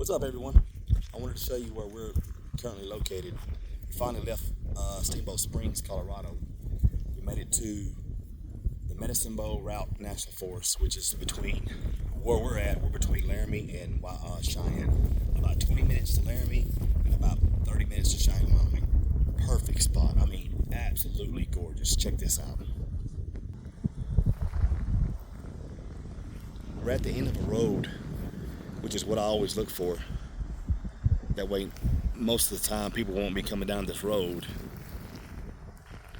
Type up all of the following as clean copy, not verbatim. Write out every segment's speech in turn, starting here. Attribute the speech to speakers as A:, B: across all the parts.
A: What's up, everyone? I wanted to show you where we're currently located. We finally left Steamboat Springs, Colorado. We made it to the Medicine Bow Route National Forest, which is between where we're at. We're between Laramie and Cheyenne. About 20 minutes to Laramie and about 30 minutes to Cheyenne, Wyoming. Perfect spot. I mean, absolutely gorgeous. Check this out. We're at the end of a road, which is what I always look for. That way, most of the time, people won't be coming down this road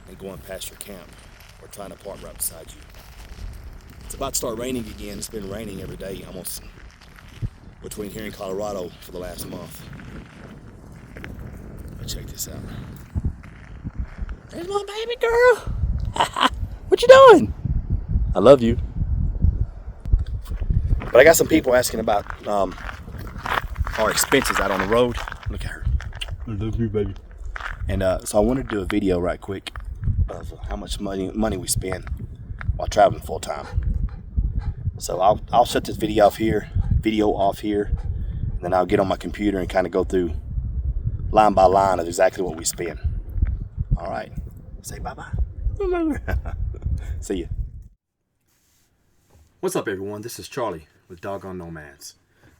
A: and going past your camp or trying to park right beside you. It's about to start raining again. It's been raining every day almost between here and Colorado for the last month. But check this out. There's my baby girl. What you doing? I love you. But I got some people asking about our expenses out on the road. Look at her. I love you, baby. And so I wanted to do a video right quick of how much money we spend while traveling full time. So I'll shut this video off here, and then I'll get on my computer and kind of go through line by line of exactly what we spend. All right. Say bye-bye. See ya. What's up, everyone? This is Charlie with Doggone Nomads.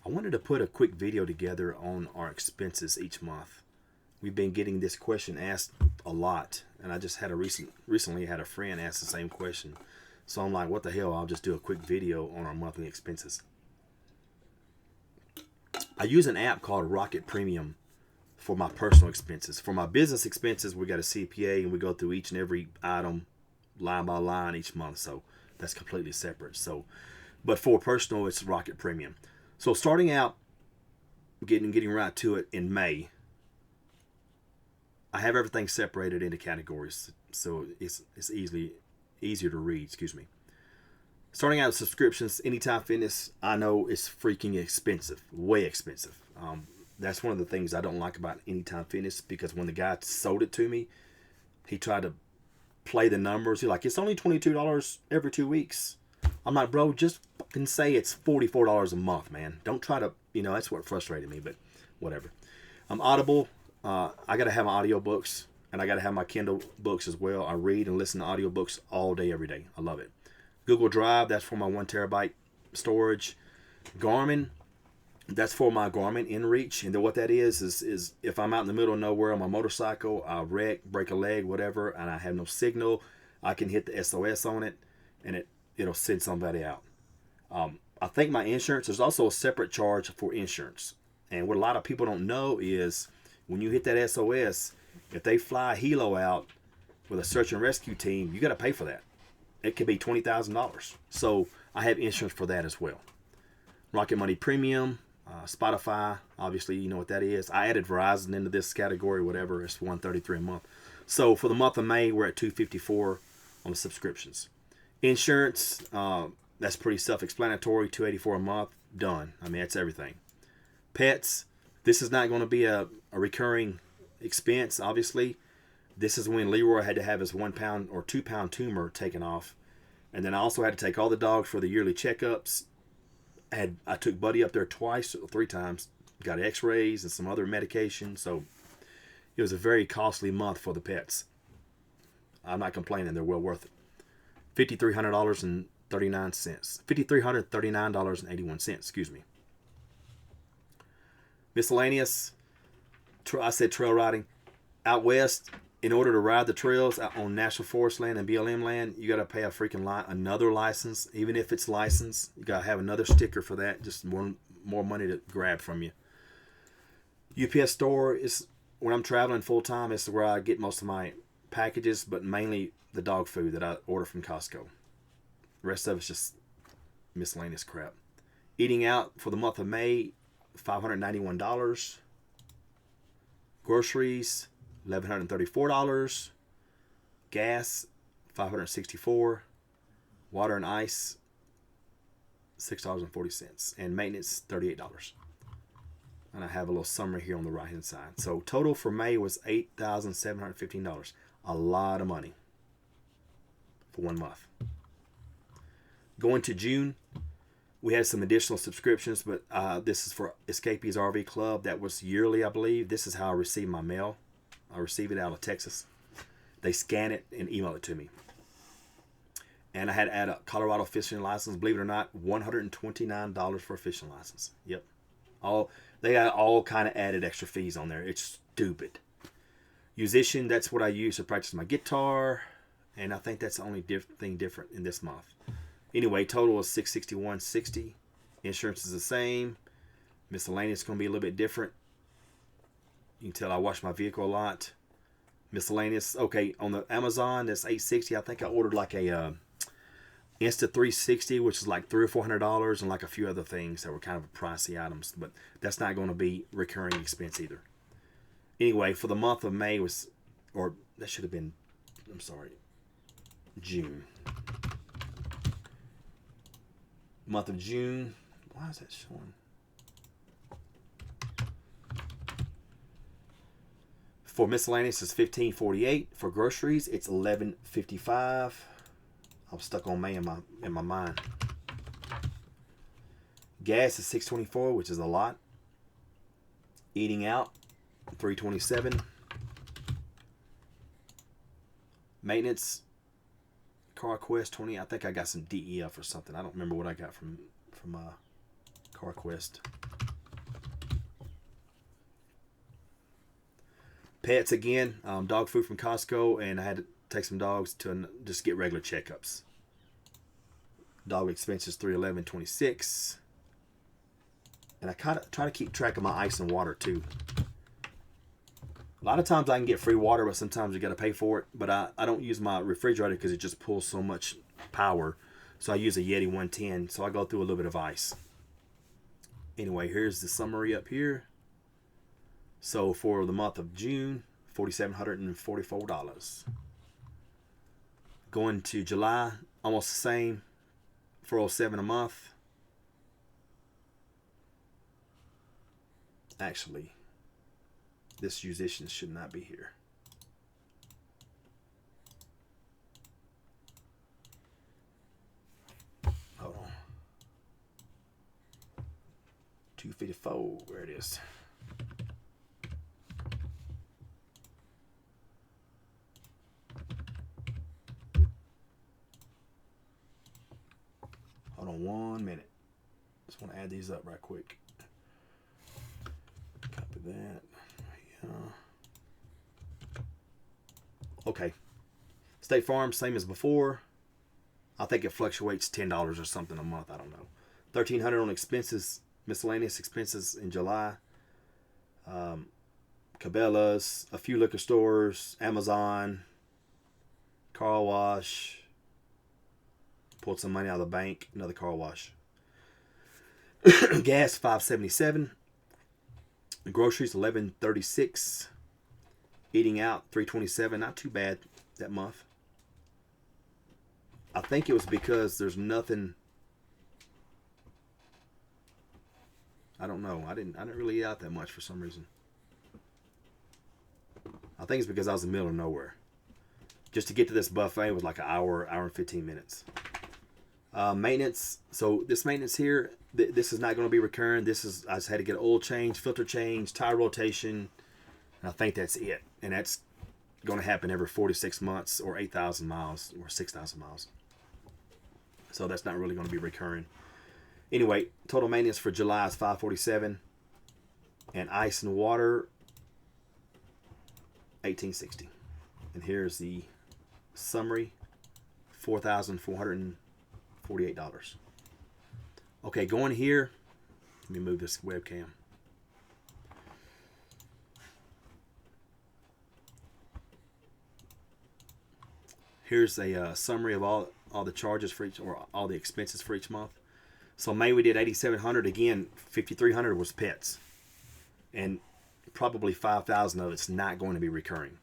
A: I wanted to put a quick video together on our expenses each month. We've been getting this question asked a lot, and I just had recently had a friend ask the same question. So I'm like, what the hell, I'll just do a quick video on our monthly expenses. I use an app called Rocket Premium for my personal expenses. For my business expenses, we got a CPA, and we go through each and every item line by line each month, so that's completely separate. But for personal, it's Rocket Premium. So starting out, getting right to it in May, I have everything separated into categories, so it's easier to read. Excuse me. Starting out with subscriptions, Anytime Fitness, I know it's freaking expensive, way expensive. That's one of the things I don't like about Anytime Fitness, because when the guy sold it to me, he tried to play the numbers. He's like, it's only $22 every 2 weeks. I'm like, bro, just fucking say it's $44 a month, man. Don't try to, that's what frustrated me, but whatever. Audible, I got to have my audiobooks, and I got to have my Kindle books as well. I read and listen to audiobooks all day, every day. I love it. Google Drive, that's for my 1 terabyte storage. Garmin, that's for my Garmin InReach. And then what that is if I'm out in the middle of nowhere on my motorcycle, I wreck, break a leg, whatever, and I have no signal, I can hit the SOS on it, and it'll send somebody out. I think my insurance, there's also a separate charge for insurance. And what a lot of people don't know is when you hit that SOS, if they fly a helo out with a search and rescue team, you got to pay for that. It could be $20,000. So I have insurance for that as well. Rocket Money Premium, Spotify, obviously you know what that is. I added Verizon into this category, whatever. It's $133 a month. So for the month of May, we're at $254 on the subscriptions. Insurance, that's pretty self-explanatory. $284 a month, done. I mean, that's everything. Pets, this is not going to be a recurring expense, obviously. This is when Leroy had to have his 1 pound or 2 pound tumor taken off. And then I also had to take all the dogs for the yearly checkups. I took Buddy up there 3 times, got x-rays and some other medication. So it was a very costly month for the pets. I'm not complaining, they're well worth it. $5,339. $5,339.81, excuse me. Miscellaneous, I said trail riding. Out west, in order to ride the trails out on National Forest land and BLM land, you got to pay a freaking another license. Even if it's licensed, you got to have another sticker for that. Just more money to grab from you. UPS store is, when I'm traveling full time, it's where I get most of my packages, but mainly the dog food that I order from Costco. The rest of it's just miscellaneous crap. Eating out for the month of May, $591. Groceries, $1,134. Gas, $564. Water and ice, $6.40. And maintenance, $38. And I have a little summary here on the right hand side. So total for May was $8,715. A lot of money for 1 month. Going to June, We had some additional subscriptions, but this is for Escapees RV Club. That was yearly, I believe. This is how I receive my mail. I receive it out of Texas. They scan it and email it to me. And I had to add a Colorado fishing license. Believe it or not, $129 for a fishing license. Yep. They got all kind of added extra fees on there. It's stupid. Musician, that's what I use to practice my guitar. And I think that's the only thing different in this month. Anyway, total is $661.60. Insurance is the same. Miscellaneous is going to be a little bit different. You can tell I wash my vehicle a lot. Miscellaneous, okay, on the Amazon, that's $860. I think I ordered like a Insta360, which is like $300 or $400, and like a few other things that were kind of pricey items. But that's not going to be recurring expense either. Anyway, for the month of May was, or that should have been, I'm sorry, June. Month of June. Why is that showing? For miscellaneous, it's $15.48. For groceries, it's $11.55. I'm stuck on May in my mind. Gas is $6.24, which is a lot. Eating out, $3.27. Maintenance, CarQuest 20. I think I got some DEF or something. I don't remember what I got from CarQuest. Pets again, dog food from Costco, and I had to take some dogs to just get regular checkups. Dog expenses $311.26, and I kind of try to keep track of my ice and water too. A lot of times I can get free water, but sometimes you got to pay for it. But I don't use my refrigerator because it just pulls so much power. So I use a Yeti 110. So I go through a little bit of ice. Anyway, here's the summary up here. So for the month of June, $4,744. Going to July, almost the same, $407 a month. Actually, this musician should not be here. Hold on. 254, where it is. Hold on 1 minute. Just want to add these up right quick. Copy that. Yeah. Okay. State Farm, same as before. I think it fluctuates $10 or something a month. I don't know. $1,300 on expenses, miscellaneous expenses in July. Cabela's, a few liquor stores, Amazon, car wash. Pulled some money out of the bank, another car wash. Gas $5.77. Groceries $11.36. Eating out $3.27. Not too bad that month. I think it was because there's nothing. I don't know. I didn't really eat out that much for some reason. I think it's because I was in the middle of nowhere. Just to get to this buffet was like an hour and 15 minutes. Maintenance. So this maintenance here, this is not going to be recurring. I just had to get an oil change, filter change, tire rotation, and I think that's it. And that's going to happen every 46 months or 8,000 miles or 6,000 miles. So that's not really going to be recurring. Anyway, total maintenance for July is $547, and ice and water $1,860. And here's the summary: $4,448. Okay, going here. Let me move this webcam. Here's a summary of all the charges for each, or all the expenses for each month. So May we did $8,700. Again, $5,300 was pets, and probably $5,000 of it's not going to be recurring.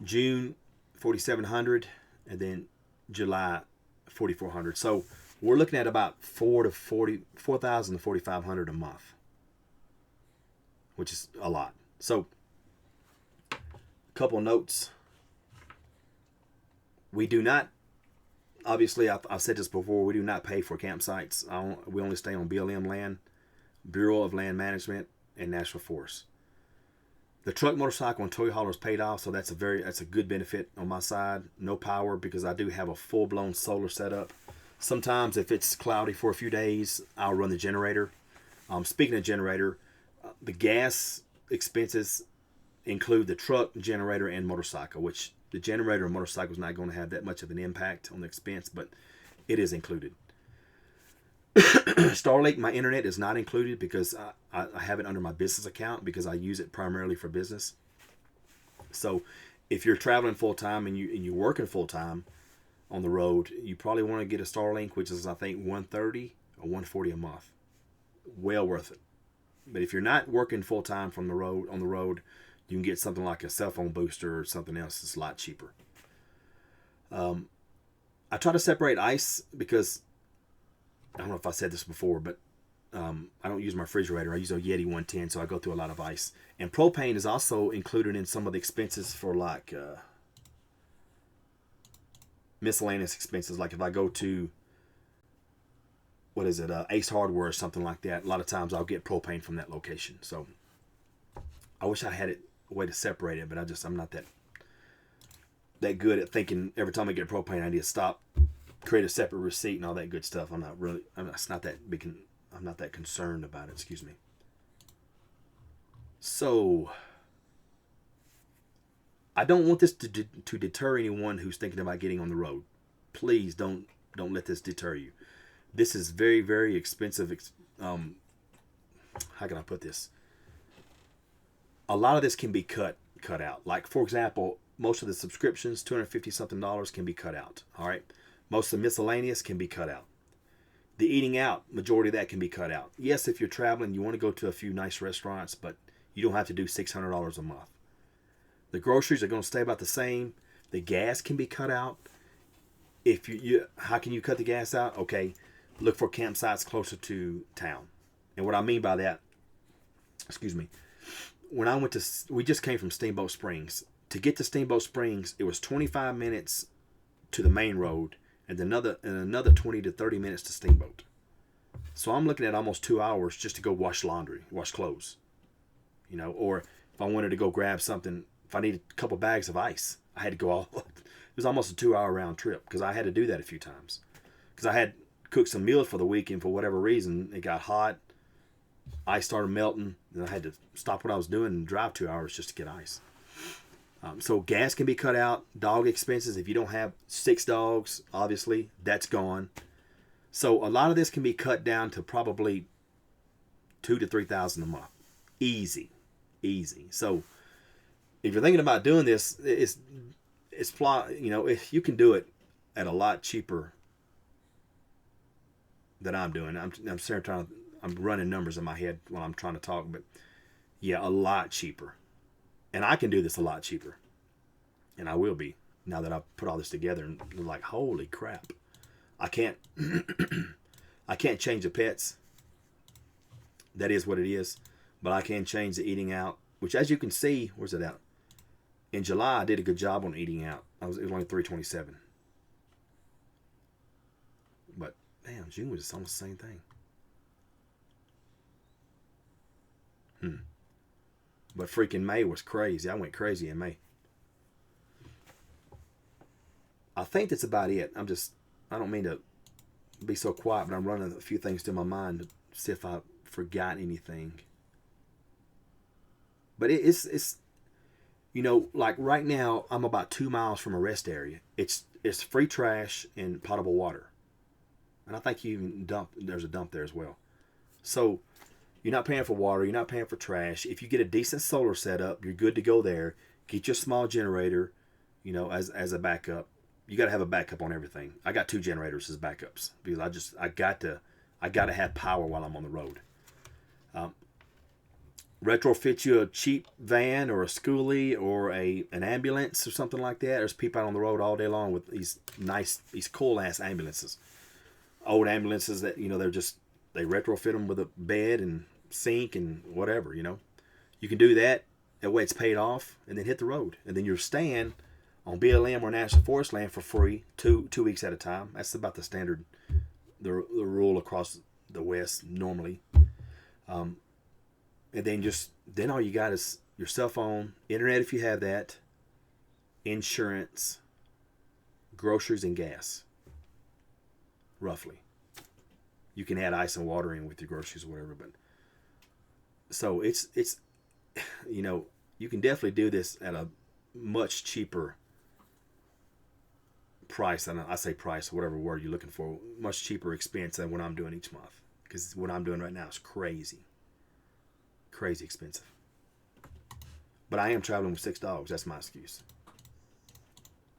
A: June $4,700, and then July $4,400. So we're looking at about $4,000 to $4,500 a month, which is a lot. So a couple notes. We do not obviously, I've said this before. We do not pay for campsites. We only stay on BLM land, Bureau of Land Management, and National Forest. The truck, motorcycle, and toy hauler is paid off, so that's a good benefit on my side. No power because I do have a full blown solar setup. Sometimes if it's cloudy for a few days, I'll run the generator. Speaking of generator, the gas expenses include the truck, generator, and motorcycle, which the generator and motorcycle is not going to have that much of an impact on the expense, but it is included. Starlink, my internet is not included because I have it under my business account because I use it primarily for business. So if you're traveling full time and you're working full time on the road, you probably want to get a Starlink, which is I think $130 or $140 a month. Well worth it. But if you're not working full time on the road, you can get something like a cell phone booster or something else that's a lot cheaper. I try to separate ice because I don't know if I said this before, but I don't use my refrigerator. I use a Yeti 110, so I go through a lot of ice. And propane is also included in some of the expenses for like miscellaneous expenses. Like if I go to, Ace Hardware or something like that, a lot of times I'll get propane from that location. So I wish I had a way to separate it, but I'm not that good at thinking every time I get propane I need to stop, create a separate receipt and all that good stuff. I'm not that concerned about it, excuse me. So I don't want this to deter anyone who's thinking about getting on the road. Please don't let this deter you. This is very, very expensive. How can I put this? A lot of this can be cut out. Like, for example, most of the subscriptions, $250 something can be cut out. All right. Most of the miscellaneous can be cut out. The eating out, majority of that can be cut out. Yes, if you're traveling, you want to go to a few nice restaurants, but you don't have to do $600 a month. The groceries are going to stay about the same. The gas can be cut out. How can you cut the gas out? Okay, look for campsites closer to town. And what I mean by that, when we just came from Steamboat Springs. To get to Steamboat Springs, it was 25 minutes to the main road and another 20 to 30 minutes to Steamboat. So I'm looking at almost 2 hours just to go wash clothes. Or if I wanted to go grab something, if I needed a couple bags of ice, I had to go it was almost a 2-hour round trip because I had to do that a few times. Because I had cooked some meals for the weekend for whatever reason. It got hot. Ice started melting. And I had to stop what I was doing and drive 2 hours just to get ice. So gas can be cut out. Dog expenses, if you don't have 6 dogs, obviously, that's gone. So a lot of this can be cut down to probably $2,000 to $3,000 a month. Easy. So if you're thinking about doing this, if you can do it at a lot cheaper than I'm doing. I'm running numbers in my head while I'm trying to talk, but yeah, a lot cheaper. And I can do this a lot cheaper. And I will be now that I've put all this together and like, holy crap. I can't change the pets. That is what it is. But I can change the eating out, which as you can see, where's it at? In July, I did a good job on eating out. It was only $327. But damn, June was almost the same thing. But freaking May was crazy. I went crazy in May. I think that's about it. I don't mean to be so quiet, but I'm running a few things through my mind to see if I forgot anything. But it's like right now, I'm about 2 miles from a rest area. It's free trash and potable water. And I think there's a dump there as well. So you're not paying for water. You're not paying for trash. If you get a decent solar setup, you're good to go there. Get your small generator, as a backup. You got to have a backup on everything. I got 2 generators as backups because I got to have power while I'm on the road. Retrofit you a cheap van or a schoolie or an ambulance or something like that. There's people out on the road all day long with these cool ass ambulances. Old ambulances that, they retrofit them with a bed and sink and whatever, You can do that. That way it's paid off and then hit the road. And then you're staying On BLM or National Forest land for free, 2 weeks at a time. That's about the standard, the rule across the West normally. And then all you got is your cell phone, internet if you have that, insurance, groceries, and gas. Roughly. You can add ice and water in with your groceries or whatever, but so it's you can definitely do this at a much cheaper price than I say price, whatever word you're looking for, much cheaper expense than what I'm doing each month. Because what I'm doing right now is crazy expensive. But I am traveling with 6 dogs. That's my excuse.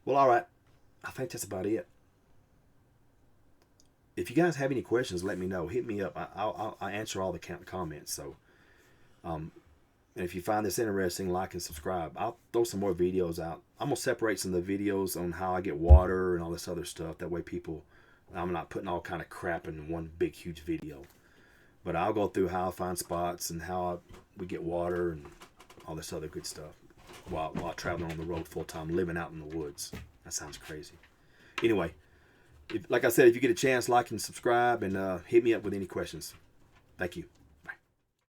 A: Well, all right. I think that's about it. If you guys have any questions, let me know. Hit me up. I'll answer all the comments. So, and if you find this interesting, like and subscribe. I'll throw some more videos out. I'm going to separate some of the videos on how I get water and all this other stuff. That way I'm not putting all kind of crap in one big, huge video. But I'll go through how I find spots and how we get water and all this other good stuff while traveling on the road full time, living out in the woods. That sounds crazy. Anyway, like I said, if you get a chance, like and subscribe and hit me up with any questions. Thank you.